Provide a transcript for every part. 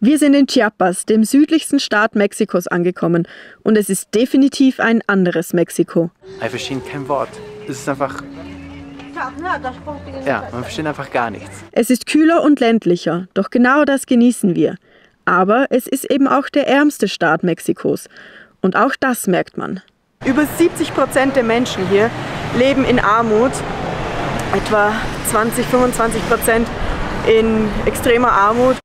Wir sind in Chiapas, dem südlichsten Staat Mexikos, angekommen. Und es ist definitiv ein anderes Mexiko. Wir verstehen kein Wort. Es ist einfach... Ja, man versteht einfach gar nichts. Es ist kühler und ländlicher, doch genau das genießen wir. Aber es ist eben auch der ärmste Staat Mexikos. Und auch das merkt man. Über 70% der Menschen hier leben in Armut. Etwa 20–25% in extremer Armut.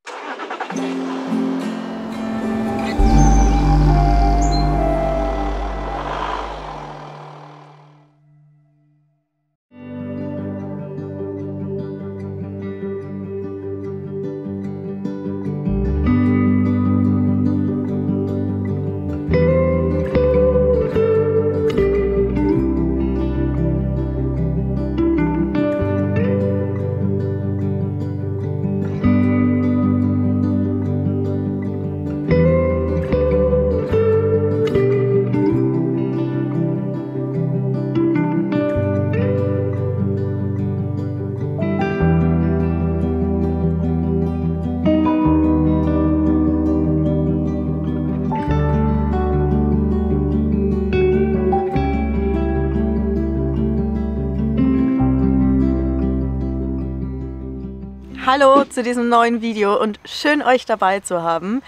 Hallo zu diesem neuen Video und schön euch dabei zu haben.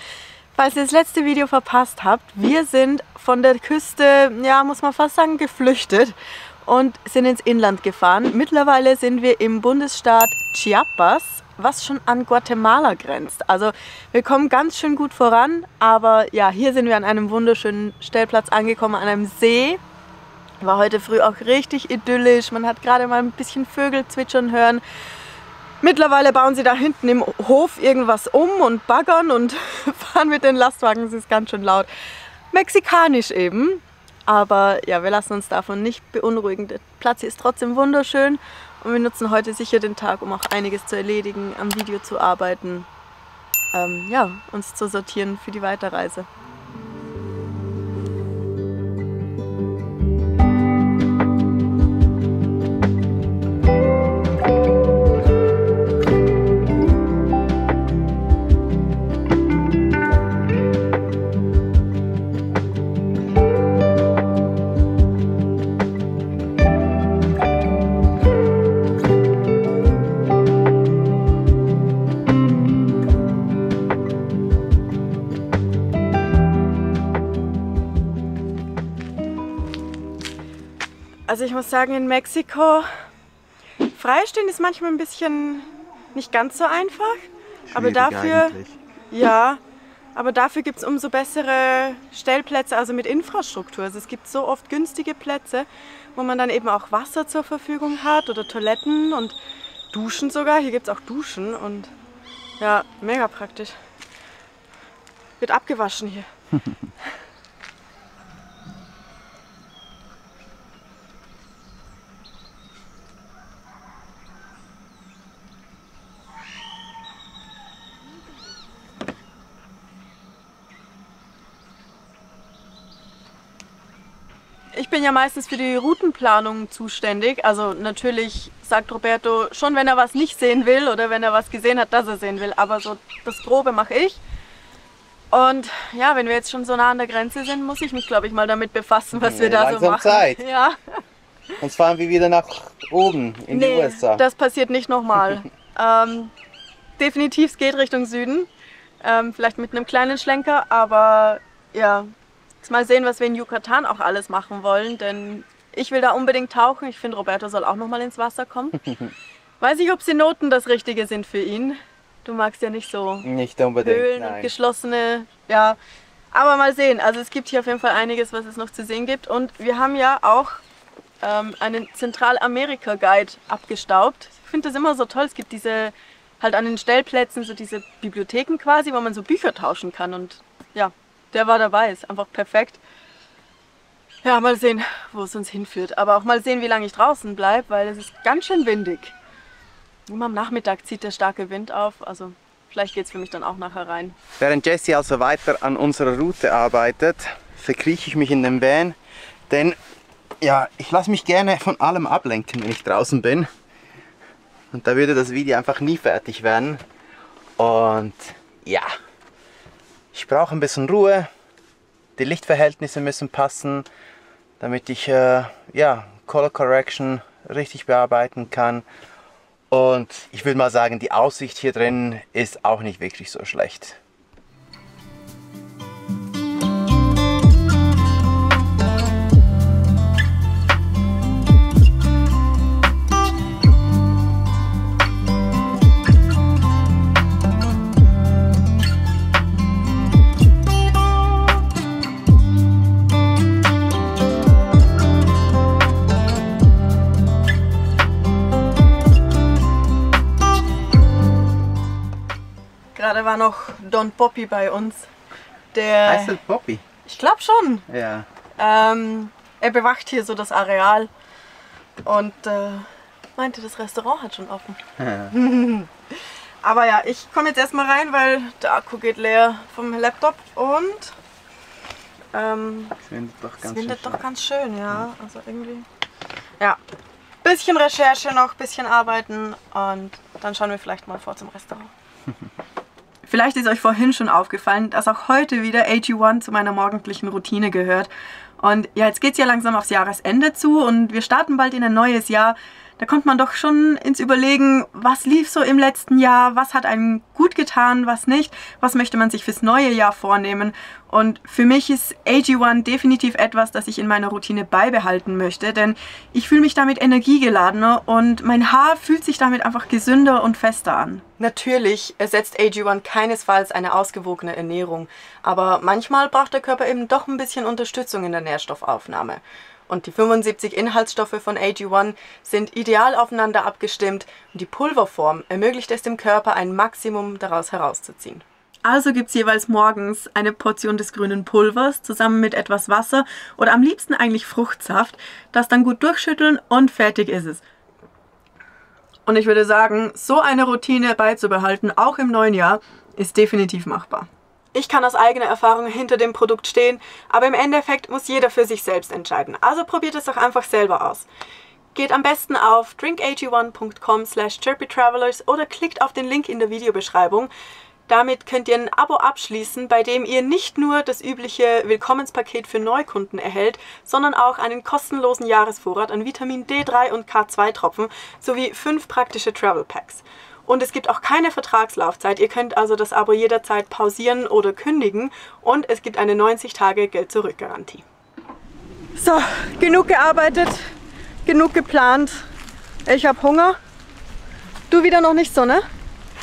Falls ihr das letzte Video verpasst habt, wir sind von der Küste, ja muss man fast sagen, geflüchtet und sind ins Inland gefahren. Mittlerweile sind wir im Bundesstaat Chiapas, was schon an Guatemala grenzt. Also wir kommen ganz schön gut voran, aber ja, hier sind wir an einem wunderschönen Stellplatz angekommen, an einem See. War heute früh auch richtig idyllisch, man hat gerade mal ein bisschen Vögel zwitschern hören. Mittlerweile bauen sie da hinten im Hof irgendwas um und baggern und fahren mit den Lastwagen, es ist ganz schön laut. Mexikanisch eben, aber ja, wir lassen uns davon nicht beunruhigen. Der Platz hier ist trotzdem wunderschön und wir nutzen heute sicher den Tag, um auch einiges zu erledigen, am Video zu arbeiten, ja, uns zu sortieren für die Weiterreise. Also ich muss sagen, in Mexiko freistehen ist manchmal ein bisschen nicht ganz so einfach, aber dafür, ja, aber dafür gibt es umso bessere Stellplätze, also mit Infrastruktur. Also es gibt so oft günstige Plätze, wo man dann eben auch Wasser zur Verfügung hat oder Toiletten und Duschen sogar. Hier gibt es auch Duschen und ja, mega praktisch. Wird abgewaschen hier. Ich bin ja meistens für die Routenplanung zuständig, also natürlich sagt Roberto schon, wenn er was nicht sehen will oder wenn er was gesehen hat, dass er sehen will, aber so das Grobe mache ich. Und ja, wenn wir jetzt schon so nah an der Grenze sind, muss ich mich, glaube ich, mal damit befassen, was wir da so machen. Zeit. Ja. Sonst fahren wir wieder nach oben in die USA. Das passiert nicht nochmal. Definitiv, es geht Richtung Süden, vielleicht mit einem kleinen Schlenker, aber ja. Mal sehen, was wir in Yucatan auch alles machen wollen, denn ich will da unbedingt tauchen. Ich finde, Roberto soll auch noch mal ins Wasser kommen. Weiß nicht, ob Cenoten das Richtige sind für ihn. Du magst ja nicht so nicht unbedingt, Höhlen und geschlossene, ja. Aber mal sehen, also es gibt hier auf jeden Fall einiges, was es noch zu sehen gibt. Und wir haben ja auch einen Zentralamerika-Guide abgestaubt. Ich finde das immer so toll, es gibt diese, halt an den Stellplätzen so diese Bibliotheken quasi, wo man so Bücher tauschen kann und ja. Der war dabei, ist einfach perfekt. Ja, mal sehen, wo es uns hinführt. Aber auch mal sehen, wie lange ich draußen bleibe, weil es ist ganz schön windig. Immer am Nachmittag zieht der starke Wind auf, also vielleicht geht es für mich dann auch nachher rein. Während Jessie also weiter an unserer Route arbeitet, verkrieche ich mich in den Van. Denn ja, ich lasse mich gerne von allem ablenken, wenn ich draußen bin. Und da würde das Video einfach nie fertig werden. Und ja, ich brauche ein bisschen Ruhe. Die Lichtverhältnisse müssen passen, damit ich ja, Color Correction richtig bearbeiten kann. Und ich würde mal sagen, die Aussicht hier drin ist auch nicht wirklich so schlecht. Gerade war noch Don Poppy bei uns. Der, Heißt das Poppy? ich glaube schon. Ja. Er bewacht hier so das Areal und meinte, das Restaurant hat schon offen. Ja. Aber ja, ich komme jetzt erstmal rein, weil der Akku geht leer vom Laptop und Es windet doch ganz schön, ja. Also irgendwie. Ja. Bisschen Recherche noch, bisschen arbeiten und dann schauen wir vielleicht mal vor zum Restaurant. Vielleicht ist euch vorhin schon aufgefallen, dass auch heute wieder AG1 zu meiner morgendlichen Routine gehört. Und ja, jetzt geht es ja langsam aufs Jahresende zu und wir starten bald in ein neues Jahr. Da kommt man doch schon ins Überlegen, was lief so im letzten Jahr, was hat einem gut getan, was nicht, was möchte man sich fürs neue Jahr vornehmen. Und für mich ist AG1 definitiv etwas, das ich in meiner Routine beibehalten möchte, denn ich fühle mich damit energiegeladener und mein Haar fühlt sich damit einfach gesünder und fester an. Natürlich ersetzt AG1 keinesfalls eine ausgewogene Ernährung, aber manchmal braucht der Körper eben doch ein bisschen Unterstützung in der Nährstoffaufnahme. Und die 75 Inhaltsstoffe von AG1 sind ideal aufeinander abgestimmt und die Pulverform ermöglicht es dem Körper, ein Maximum daraus herauszuziehen. Also gibt es jeweils morgens eine Portion des grünen Pulvers zusammen mit etwas Wasser oder am liebsten eigentlich Fruchtsaft, das dann gut durchschütteln und fertig ist es. Und ich würde sagen, so eine Routine beizubehalten, auch im neuen Jahr, ist definitiv machbar. Ich kann aus eigener Erfahrung hinter dem Produkt stehen, aber im Endeffekt muss jeder für sich selbst entscheiden. Also probiert es doch einfach selber aus. Geht am besten auf drinkag1.com/chirpytravelers oder klickt auf den Link in der Videobeschreibung. Damit könnt ihr ein Abo abschließen, bei dem ihr nicht nur das übliche Willkommenspaket für Neukunden erhält, sondern auch einen kostenlosen Jahresvorrat an Vitamin D3 und K2-Tropfen sowie 5 praktische Travel Packs. Und es gibt auch keine Vertragslaufzeit. Ihr könnt also das Abo jederzeit pausieren oder kündigen und es gibt eine 90-Tage-Geld-Zurück-Garantie. So, genug gearbeitet, genug geplant. Ich habe Hunger. Du wieder noch nicht so, ne?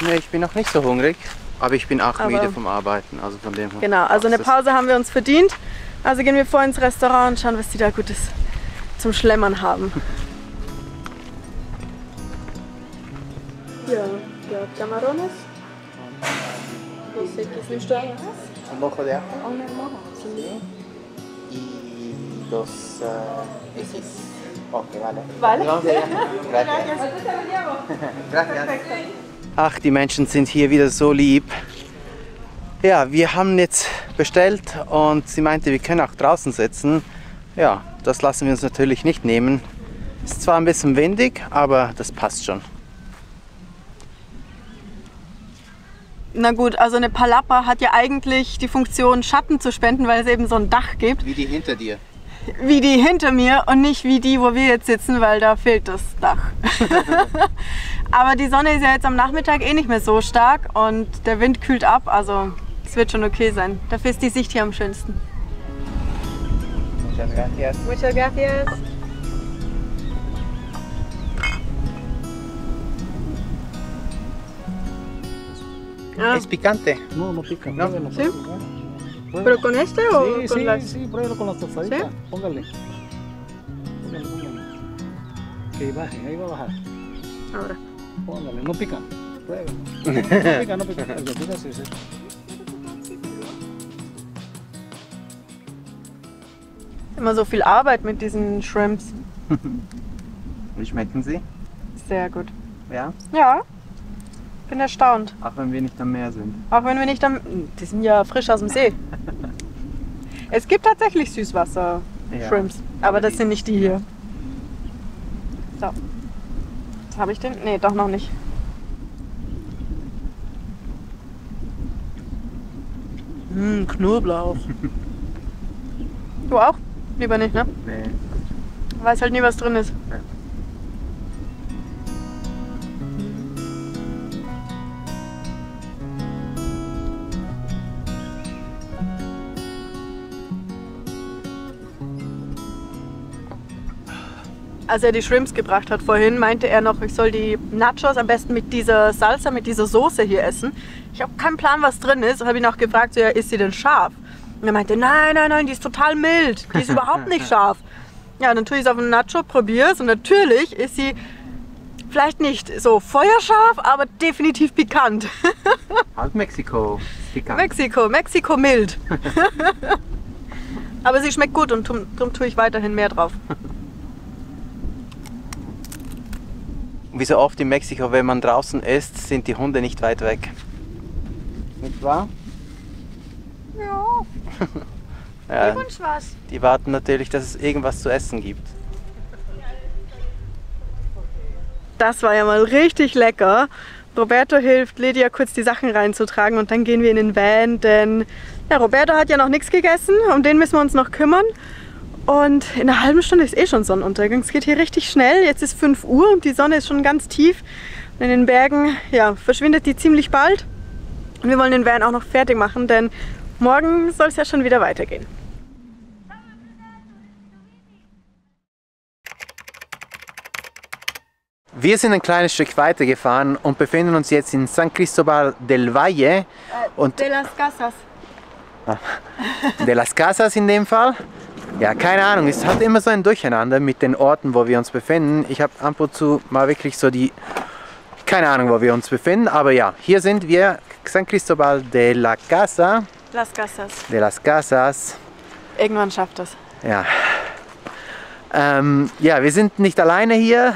Nee, ich bin noch nicht so hungrig, aber ich bin auch müde vom Arbeiten, also von dem her. Genau, also eine Pause haben wir uns verdient. Also gehen wir vor ins Restaurant und schauen, was die da Gutes zum Schlemmern haben. Ja, camarones. No sé qué nimmst du eigentlich? Un mojo de ajo. Un mojo. Y dos esis. Okay, vale. Vale. Gracias. Gracias. Ach, die Menschen sind hier wieder so lieb. Ja, wir haben jetzt bestellt und sie meinte, wir können auch draußen sitzen. Ja, das lassen wir uns natürlich nicht nehmen. Ist zwar ein bisschen windig, aber das passt schon. Na gut, also eine Palapa hat ja eigentlich die Funktion, Schatten zu spenden, weil es eben so ein Dach gibt. Wie die hinter dir. Wie die hinter mir und nicht wie die, wo wir jetzt sitzen, weil da fehlt das Dach. Aber die Sonne ist ja jetzt am Nachmittag eh nicht mehr so stark und der Wind kühlt ab, also es wird schon okay sein. Dafür ist die Sicht hier am schönsten. Muchas gracias. Muchas gracias. Ah. Es picante. No, no pica. No. Pruébelo. ¿Sí? ¿Pero con este o Sí, con sí, las...? sí, pruébelo con las tostaditas. ¿Sí? Póngale. Póngale, póngale. Que baje, ahí va a bajar. Ahora. Póngale, no pica. Pruébelo. No pica, no pica. El que pica sí, sí. Immer so viel Arbeit mit diesen Shrimps. Wie schmecken sie? Sehr gut. Ja? Ja, bin erstaunt. Auch wenn wir nicht am Meer sind. Auch wenn wir nicht am... Die sind ja frisch aus dem See. Es gibt tatsächlich Süßwasser-Shrimps, Ja, aber das sind nicht die hier. So. Was habe ich denn? Nee, doch noch nicht. Knoblauch. Du auch? Lieber nicht, ne? Nee. Weiß halt nie, was drin ist. Ja. Als er die Shrimps gebracht hat vorhin, meinte er noch, ich soll die Nachos am besten mit dieser Salsa, mit dieser Soße hier essen. Ich habe keinen Plan, was drin ist. Und habe ihn auch gefragt, so, ja, ist sie denn scharf? Und er meinte, nein, nein, nein, die ist total mild. Die ist überhaupt nicht scharf. Ja, dann tue ich es auf einen Nacho, probiere es und natürlich ist sie vielleicht nicht so feuerscharf, aber definitiv pikant. Halt Mexiko. Pikant. Mexiko mild. Aber sie schmeckt gut und darum tue ich weiterhin mehr drauf. Wie so oft in Mexiko, wenn man draußen isst, sind die Hunde nicht weit weg. Nicht wahr? Ja, Ja, gib uns was. die warten natürlich, dass es irgendwas zu essen gibt. Das war ja mal richtig lecker. Roberto hilft Lydia kurz die Sachen reinzutragen und dann gehen wir in den Van, denn ja, Roberto hat ja noch nichts gegessen, um den müssen wir uns noch kümmern. Und in einer halben Stunde ist eh schon Sonnenuntergang. Es geht hier richtig schnell. Jetzt ist 5 Uhr und die Sonne ist schon ganz tief. Und in den Bergen ja, verschwindet die ziemlich bald. Und wir wollen den Van auch noch fertig machen, denn morgen soll es ja schon wieder weitergehen. Wir sind ein kleines Stück weiter gefahren und befinden uns jetzt in San Cristobal del Valle und De las Casas. de las Casas in dem Fall. Ja, keine Ahnung, es hat immer so ein Durcheinander mit den Orten, wo wir uns befinden. Ich habe ab und zu mal wirklich so keine Ahnung, wo wir uns befinden, aber ja, hier sind wir, San Cristobal de la Casa. Las Casas. De las Casas. Irgendwann schafft das. Ja. Ja, wir sind nicht alleine hier.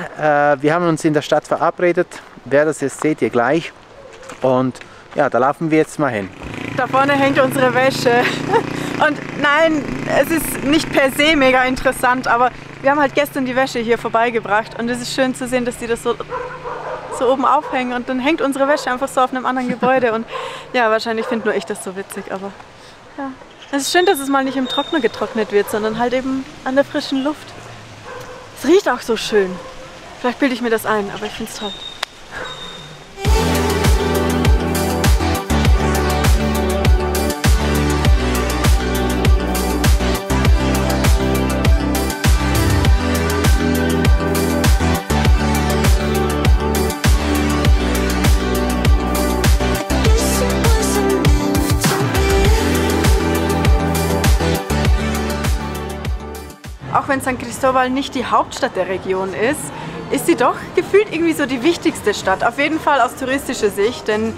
Wir haben uns in der Stadt verabredet. Wer das ist, seht ihr gleich. Und ja, da laufen wir jetzt mal hin. Da vorne hängt unsere Wäsche. Und nein, es ist nicht per se mega interessant, aber wir haben halt gestern die Wäsche hier vorbeigebracht und es ist schön zu sehen, dass die das so oben aufhängen und dann hängt unsere Wäsche einfach so auf einem anderen Gebäude und ja, wahrscheinlich finde nur ich das so witzig, aber ja. Es ist schön, dass es mal nicht im Trockner getrocknet wird, sondern halt eben an der frischen Luft. Es riecht auch so schön. Vielleicht bilde ich mir das ein, aber ich finde es toll. Auch wenn San Cristobal nicht die Hauptstadt der Region ist, ist sie doch gefühlt irgendwie so die wichtigste Stadt. Auf jeden Fall aus touristischer Sicht, denn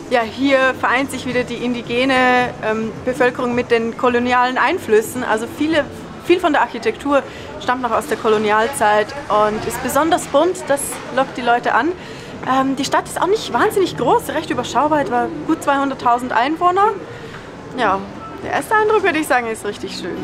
ja, hier vereint sich wieder die indigene Bevölkerung mit den kolonialen Einflüssen. Also viel von der Architektur stammt noch aus der Kolonialzeit und ist besonders bunt, das lockt die Leute an. Die Stadt ist auch nicht wahnsinnig groß, recht überschaubar, etwa gut 200.000 Einwohner. Ja, der erste Eindruck, würde ich sagen, ist richtig schön.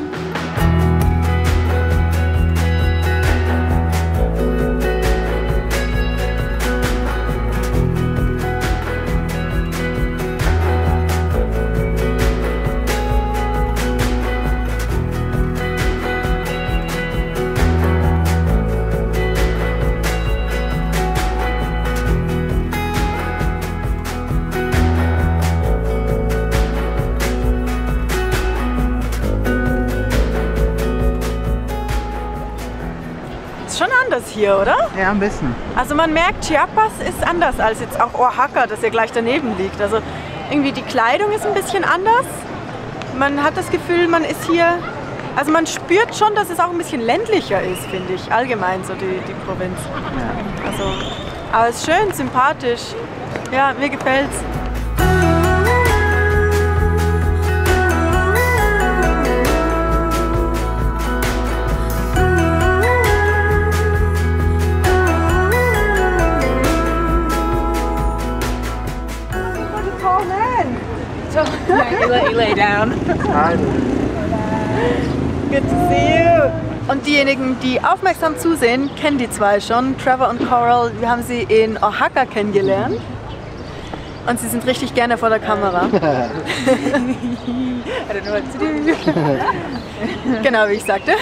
Hier, oder? Ja, ein bisschen. Also man merkt, Chiapas ist anders als jetzt auch Oaxaca, das ja gleich daneben liegt. Also irgendwie die Kleidung ist ein bisschen anders. Man hat das Gefühl, man ist hier, also man spürt schon, dass es auch ein bisschen ländlicher ist, finde ich, allgemein so die Provinz. Ja. Also, aber es ist schön, sympathisch. Ja, mir gefällt's. You lay down. Good to see you. Und diejenigen, die aufmerksam zusehen, kennen die zwei schon, Trevor und Coral. Wir haben sie in Oaxaca kennengelernt. und sie sind richtig gerne vor der Kamera. I don't know what to do. Genau, wie ich sagte. We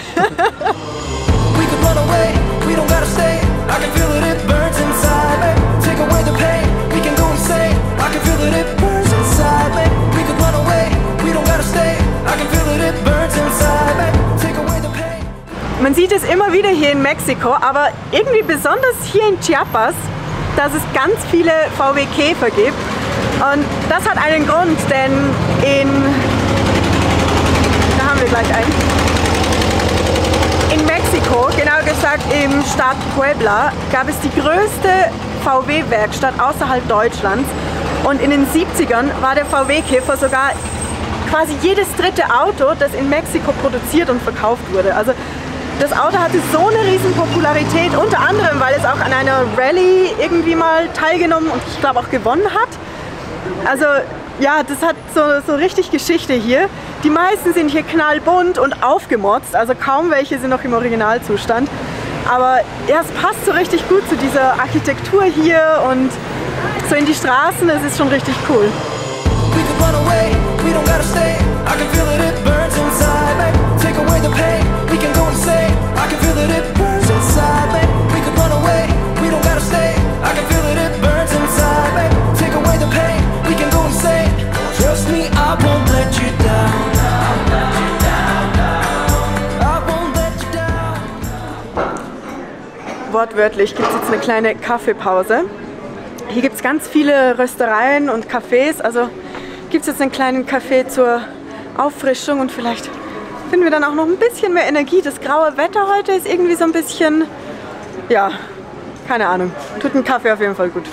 could run away, we don't gotta stay. I can feel it, it burns inside me. Take away the pain, we can go insane. I can feel it, it burns inside me. We could run away, we don't gotta stay. I can feel it, it burns inside me. Take away the pain. Man sieht es immer wieder hier in Mexiko, aber irgendwie besonders hier in Chiapas, dass es ganz viele VW Käfer gibt. Und das hat einen Grund, denn da haben wir gleich einen. In Mexiko, genau gesagt im Staat Puebla, gab es die größte VW-Werkstatt außerhalb Deutschlands. Und in den 70ern war der VW-Käfer sogar quasi jedes dritte Auto, das in Mexiko produziert und verkauft wurde. Also das Auto hatte so eine riesen Popularität, unter anderem, weil es auch an einer Rallye irgendwie mal teilgenommen und ich glaube auch gewonnen hat. Also ja, das hat so richtig Geschichte hier. Die meisten sind hier knallbunt und aufgemotzt, also kaum welche sind noch im Originalzustand. Aber ja, es passt so richtig gut zu dieser Architektur hier und so in die Straßen, es ist schon richtig cool. We could run away, we don't gotta stay. I can feel it, it burns inside me. Take away the pain, we can go insane. I can feel it, it burns inside me. We could run away, we don't gotta stay. I can feel it, it burns inside me. Take away the pain, we can go insane. Trust me, I won't let you down. I won't let you down. Wortwörtlich gibt es jetzt eine kleine Kaffeepause. Hier gibt es ganz viele Röstereien und Cafés, also gibt es jetzt einen kleinen Café zur Auffrischung und vielleicht finden wir dann auch noch ein bisschen mehr Energie. Das graue Wetter heute ist irgendwie so ein bisschen, ja, keine Ahnung, tut ein Kaffee auf jeden Fall gut.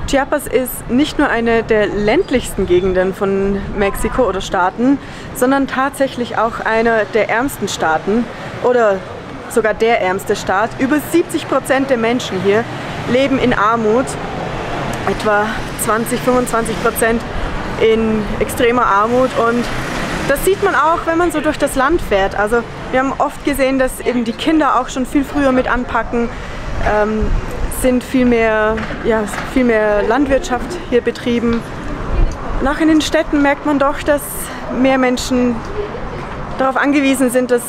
Chiapas ist nicht nur eine der ländlichsten Gegenden von Mexiko oder Staaten, sondern tatsächlich auch einer der ärmsten Staaten oder sogar der ärmste Staat. Über 70% der Menschen hier leben in Armut, etwa 20–25% in extremer Armut und das sieht man auch, wenn man so durch das Land fährt. Also wir haben oft gesehen, dass eben die Kinder auch schon viel früher mit anpacken, sind viel mehr Landwirtschaft hier betrieben. Und auch in den Städten merkt man doch, dass mehr Menschen darauf angewiesen sind, dass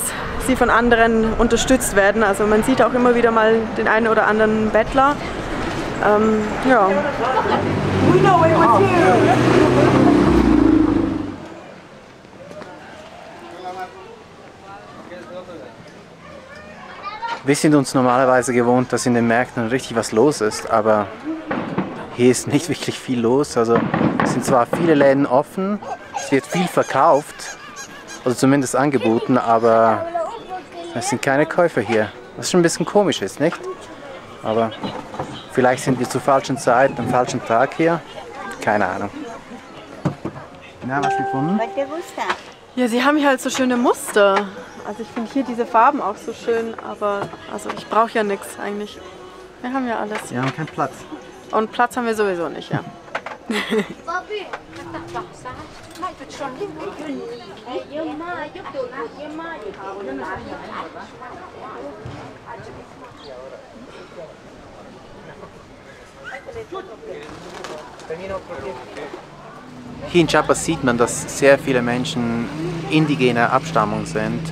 sie von anderen unterstützt werden. Also man sieht auch immer wieder mal den einen oder anderen Bettler. Ja. Wir sind uns normalerweise gewohnt, dass in den Märkten richtig was los ist, aber hier ist nicht wirklich viel los. Also es sind zwar viele Läden offen, es wird viel verkauft, also zumindest angeboten, aber es sind keine Käufer hier. Was schon ein bisschen komisch ist, nicht? Aber vielleicht sind wir zur falschen Zeit, am falschen Tag hier. Keine Ahnung. Na, was gefunden? Ja, sie haben hier halt so schöne Muster. Also ich finde hier diese Farben auch so schön, aber also ich brauche ja nichts eigentlich. Wir haben ja alles. Wir haben keinen Platz. Und Platz haben wir sowieso nicht, ja. Hier in Chiapas sieht man, dass sehr viele Menschen indigener Abstammung sind.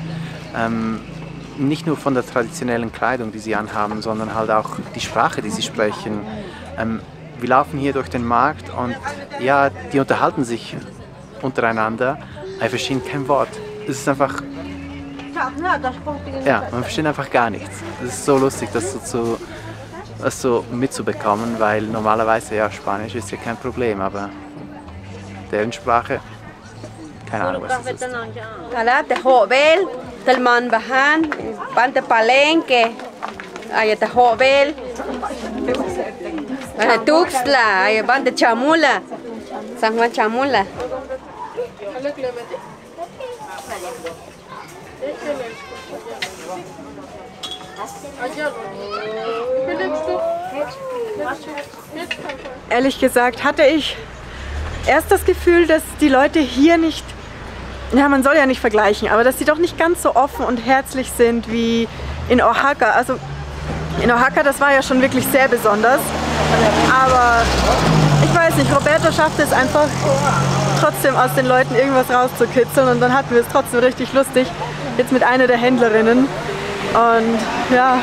Nicht nur von der traditionellen Kleidung, die sie anhaben, sondern halt auch die Sprache, die sie sprechen. Wir laufen hier durch den Markt und ja, die unterhalten sich untereinander, aber verstehen kein Wort. Es ist einfach, ja, man versteht einfach gar nichts. Es ist so lustig, das so mitzubekommen, weil normalerweise, ja, Spanisch ist ja kein Problem, aber deren Sprache, keine Ahnung, was das ist. Calate Jovel, Telman Bahan, Bante Palenque, Ayata Jovel, Tuxtla, Ayabante Chamula, San Juan Chamula. Ehrlich gesagt hatte ich erst das Gefühl, dass die Leute hier nicht, ja, man soll ja nicht vergleichen, aber dass sie doch nicht ganz so offen und herzlich sind wie in Oaxaca. Also In Oaxaca, das war ja schon wirklich sehr besonders. Aber ich weiß nicht, Roberto schafft es einfach trotzdem aus den Leuten irgendwas rauszukitzeln und dann hatten wir es trotzdem richtig lustig, jetzt mit einer der Händlerinnen. Und ja,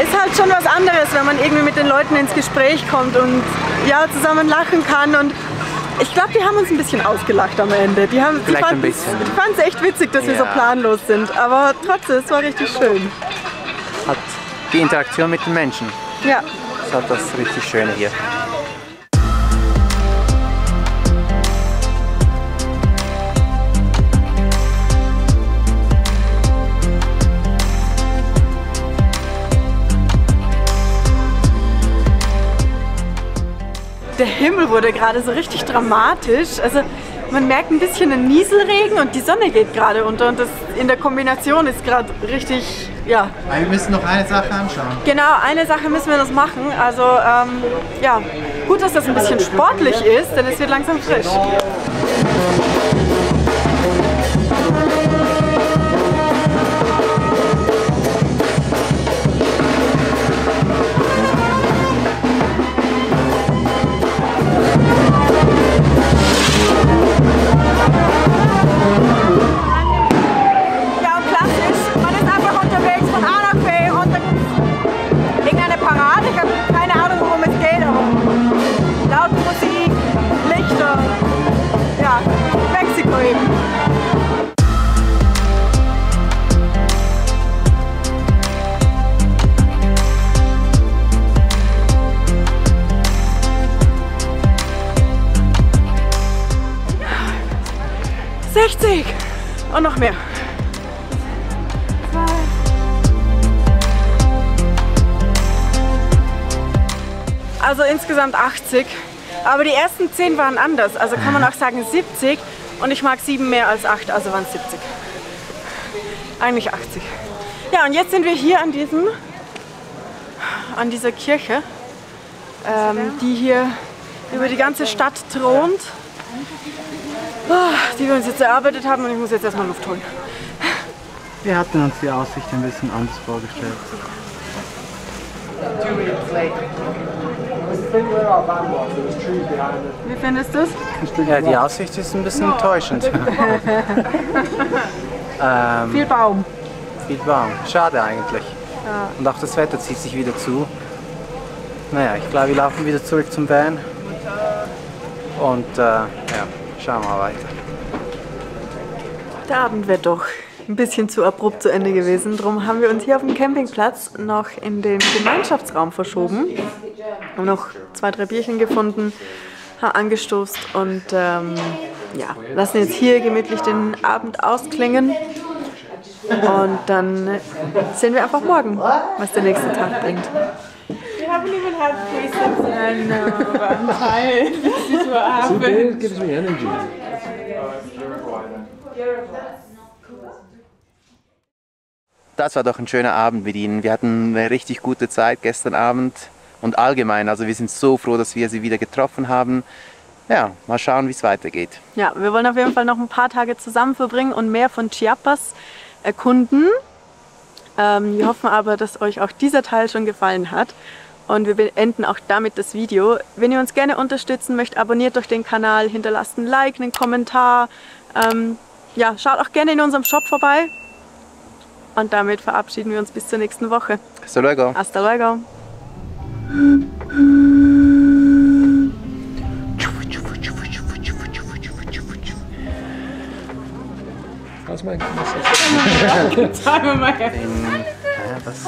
ist halt schon was anderes, wenn man irgendwie mit den Leuten ins Gespräch kommt und ja, zusammen lachen kann. Und ich glaube, die haben uns ein bisschen ausgelacht am Ende. Die fanden es echt witzig, dass wir so planlos sind, aber trotzdem, es war richtig schön. Hat die Interaktion mit den Menschen. Ja. Das hat das richtig Schöne hier. Der Himmel wurde gerade so richtig dramatisch. Also man merkt ein bisschen einen Nieselregen und die Sonne geht gerade unter und das in der Kombination ist gerade richtig, ja. Aber wir müssen noch eine Sache anschauen. Genau, eine Sache müssen wir noch machen. Also ja, gut, dass das ein bisschen sportlich ist, denn es wird langsam frisch. Und noch mehr. Also insgesamt 80. Aber die ersten 10 waren anders. Also kann man auch sagen 70. Und ich mag 7 mehr als 8, also waren es 70. Eigentlich 80. Ja, und jetzt sind wir hier an dieser Kirche, die hier über die ganze Stadt thront. Die wir uns jetzt erarbeitet haben und ich muss jetzt erstmal Luft holen. Wir hatten uns die Aussicht ein bisschen anders vorgestellt. Wie findest du es? Ja, die Aussicht ist ein bisschen enttäuschend. Viel Baum. Viel Baum. Schade eigentlich. Ja. Und auch das Wetter zieht sich wieder zu. Naja, ich glaube, wir laufen wieder zurück zum Van. Und ja. Schauen wir mal weiter. Der Abend wäre doch ein bisschen zu abrupt zu Ende gewesen. Darum haben wir uns hier auf dem Campingplatz noch in den Gemeinschaftsraum verschoben. Haben noch 2, 3 Bierchen gefunden, angestoßt und ja, lassen jetzt hier gemütlich den Abend ausklingen. Und dann sehen wir einfach morgen, was der nächste Tag bringt. We haven't even had pre-sex. I know, but I'm tired. This is what happened. It gives me energy. Das war doch ein schöner Abend mit Ihnen. Wir hatten eine richtig gute Zeit gestern Abend und allgemein. Also wir sind so froh, dass wir Sie wieder getroffen haben. Ja, mal schauen, wie es weitergeht. Ja, wir wollen auf jeden Fall noch ein paar Tage zusammen verbringen und mehr von Chiapas erkunden. Wir hoffen aber, dass euch auch dieser Teil schon gefallen hat. Und wir beenden auch damit das Video. Wenn ihr uns gerne unterstützen möchtet, abonniert doch den Kanal, hinterlasst ein Like, einen Kommentar. Ja, schaut auch gerne in unserem Shop vorbei. Und damit verabschieden wir uns bis zur nächsten Woche. Hasta luego. Hasta luego. How's my Time in my head. Was?